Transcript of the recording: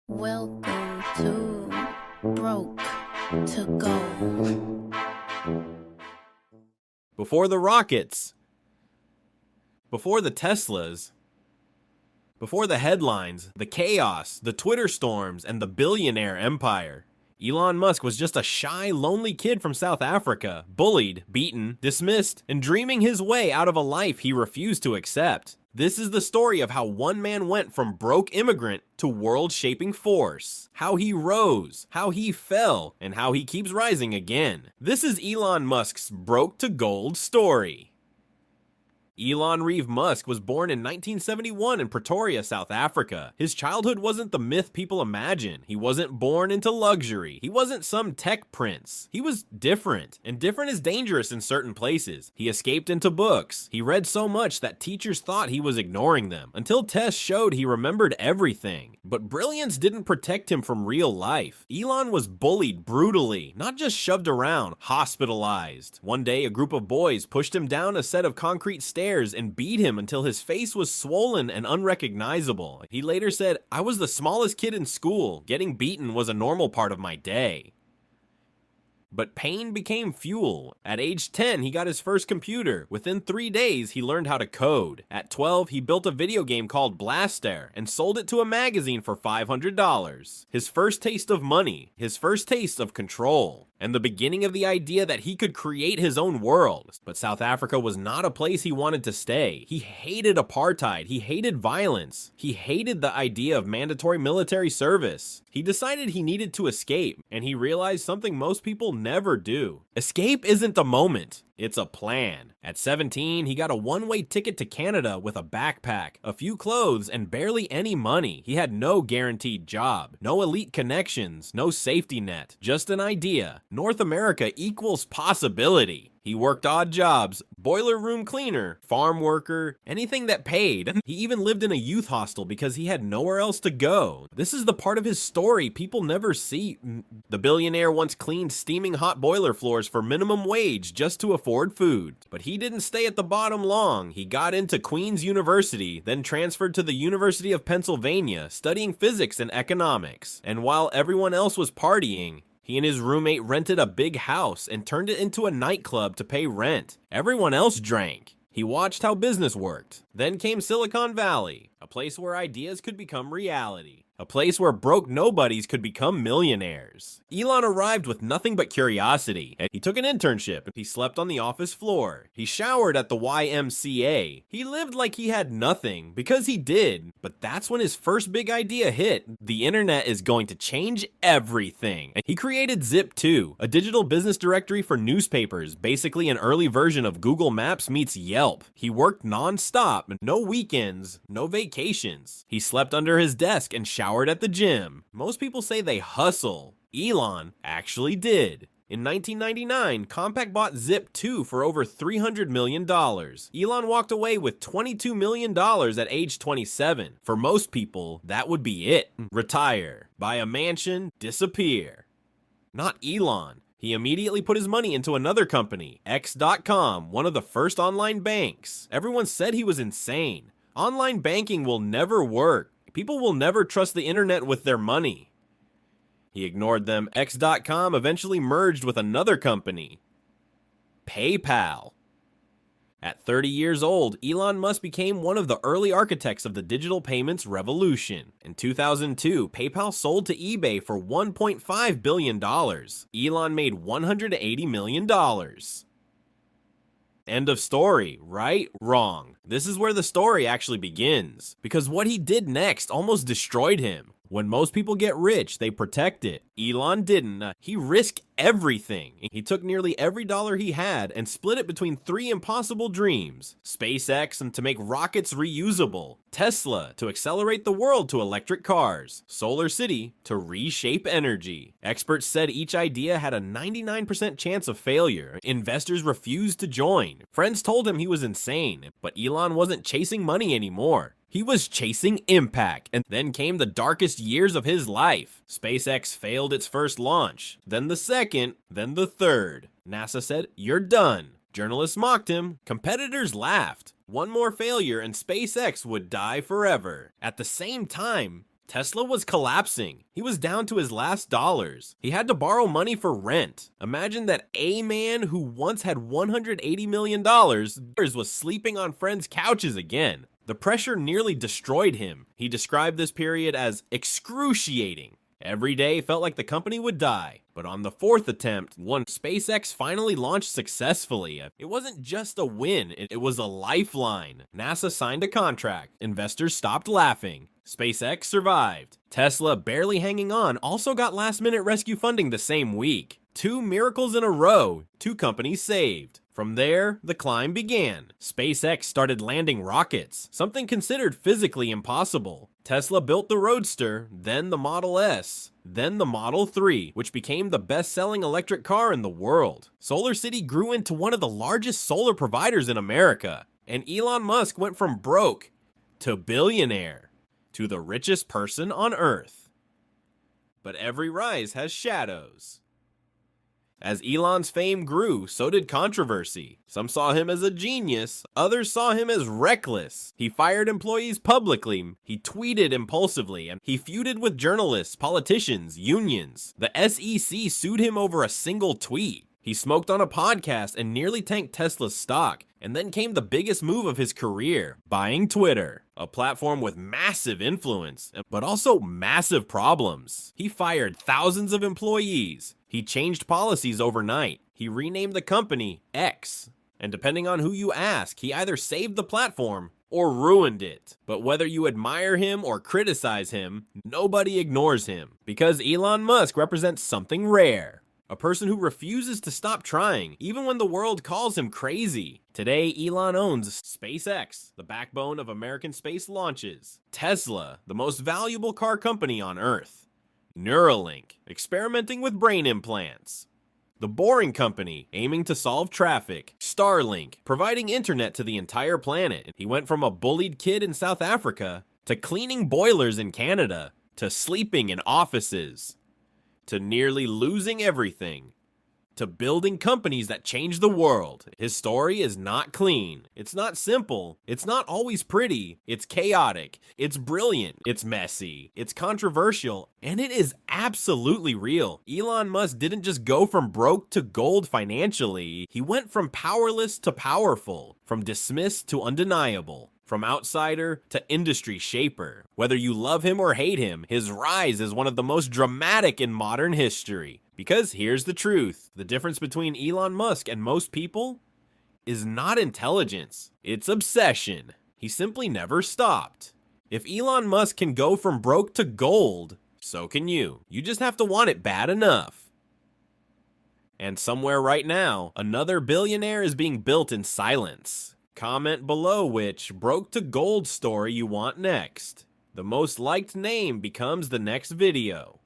Welcome to Broke to Go. Before the rockets, before the Teslas, before the headlines, the chaos, the Twitter storms, and the billionaire empire, Elon Musk was just a shy, lonely kid from South Africa, bullied, beaten, dismissed, and dreaming his way out of a life he refused to accept. This is the story of how one man went from broke immigrant to world-shaping force, how he rose, how he fell, and how he keeps rising again. This is Elon Musk's broke to gold story. Elon Reeve Musk was born in 1971 in Pretoria, South Africa. His childhood wasn't the myth people imagine. He wasn't born into luxury. He wasn't some tech prince. He was different, and different is dangerous in certain places. He escaped into books. He read so much that teachers thought he was ignoring them, until tests showed he remembered everything. But brilliance didn't protect him from real life. Elon was bullied brutally, not just shoved around, hospitalized. One day, a group of boys pushed him down a set of concrete stairs and beat him until his face was swollen and unrecognizable. He later said, "I was the smallest kid in school. Getting beaten was a normal part of my day." But pain became fuel. At age 10, he got his first computer. Within 3 days, he learned how to code. At 12, he built a video game called Blastair and sold it to a magazine for $500. His first taste of money, his first taste of control, and the beginning of the idea that he could create his own world. But South Africa was not a place he wanted to stay. He hated apartheid. He hated violence. He hated the idea of mandatory military service. He decided he needed to escape, and he realized something most people never do. Escape isn't a moment. It's a plan. At 17, he got a one-way ticket to Canada with a backpack, a few clothes, and barely any money. He had no guaranteed job, no elite connections, no safety net, just an idea. North America equals possibility. He worked odd jobs, boiler room cleaner, farm worker, anything that paid. He even lived in a youth hostel because he had nowhere else to go. This is the part of his story people never see. The billionaire once cleaned steaming hot boiler floors for minimum wage just to afford food. But he didn't stay at the bottom long. He got into Queen's University, then transferred to the University of Pennsylvania, studying physics and economics. And while everyone else was partying, he and his roommate rented a big house and turned it into a nightclub to pay rent. Everyone else drank. He watched how business worked. Then came Silicon Valley, a place where ideas could become reality. A place where broke nobodies could become millionaires. Elon arrived with nothing but curiosity. He took an internship. He slept on the office floor. He showered at the YMCA. He lived like he had nothing, because he did. But that's when his first big idea hit. The internet is going to change everything. He created Zip2, a digital business directory for newspapers, basically an early version of Google Maps meets Yelp. He worked non-stop, no weekends, no vacations. He slept under his desk and showered at the gym. Most people say they hustle. Elon actually did. In 1999, Compaq bought Zip2 for over $300 million. Elon walked away with $22 million at age 27. For most people, that would be it. Retire, buy a mansion, disappear. Not Elon. He immediately put his money into another company, X.com, one of the first online banks. Everyone said he was insane. Online banking will never work. People will never trust the internet with their money. He ignored them. X.com eventually merged with another company, PayPal. At 30 years old, Elon Musk became one of the early architects of the digital payments revolution. In 2002, PayPal sold to eBay for $1.5 billion. Elon made $180 million. End of story, right? Wrong. This is where the story actually begins. Because what he did next almost destroyed him. When most people get rich, they protect it. Elon didn't. He risked everything. He took nearly every dollar he had and split it between 3 impossible dreams. SpaceX and to make rockets reusable. Tesla to accelerate the world to electric cars. Solar City to reshape energy. Experts said each idea had a 99% chance of failure. Investors refused to join. Friends told him he was insane, but Elon wasn't chasing money anymore. He was chasing impact, and then came the darkest years of his life. SpaceX failed its first launch, then the second, then the third. NASA said, "You're done." Journalists mocked him, competitors laughed. One more failure and SpaceX would die forever. At the same time, Tesla was collapsing. He was down to his last dollars. He had to borrow money for rent. Imagine that a man who once had $180 million was sleeping on friends' couches again. The pressure nearly destroyed him. He described this period as excruciating. Every day felt like the company would die. But on the fourth attempt, SpaceX finally launched successfully. It wasn't just a win, it was a lifeline. NASA signed a contract. Investors stopped laughing. SpaceX survived. Tesla, barely hanging on, also got last-minute rescue funding the same week. 2 miracles in a row, 2 companies saved. From there, the climb began. SpaceX started landing rockets, something considered physically impossible. Tesla built the Roadster, then the Model S, then the Model 3, which became the best-selling electric car in the world. Solar City grew into one of the largest solar providers in America. And Elon Musk went from broke to billionaire, to the richest person on Earth. But every rise has shadows. As Elon's fame grew, so did controversy. Some saw him as a genius, others saw him as reckless. He fired employees publicly, he tweeted impulsively, and he feuded with journalists, politicians, unions. The SEC sued him over a single tweet. He smoked on a podcast and nearly tanked Tesla's stock. And then came the biggest move of his career, buying Twitter, a platform with massive influence, but also massive problems. He fired thousands of employees. He changed policies overnight. He renamed the company X. And depending on who you ask, he either saved the platform or ruined it. But whether you admire him or criticize him, nobody ignores him. Because Elon Musk represents something rare. A person who refuses to stop trying, even when the world calls him crazy. Today, Elon owns SpaceX, the backbone of American space launches. Tesla, the most valuable car company on Earth. Neuralink, experimenting with brain implants. The Boring Company, aiming to solve traffic. Starlink, providing internet to the entire planet. He went from a bullied kid in South Africa, to cleaning boilers in Canada, to sleeping in offices, to nearly losing everything, to building companies that change the world. His story is not clean. It's not simple. It's not always pretty. It's chaotic. It's brilliant. It's messy. It's controversial. And it is absolutely real. Elon Musk didn't just go from broke to gold financially. He went from powerless to powerful, from dismissed to undeniable. From outsider to industry shaper. Whether you love him or hate him, his rise is one of the most dramatic in modern history. Because here's the truth. The difference between Elon Musk and most people is not intelligence. It's obsession. He simply never stopped. If Elon Musk can go from broke to gold, so can you. You just have to want it bad enough. And somewhere right now, another billionaire is being built in silence. Comment below which broke to gold story you want next. The most liked name becomes the next video.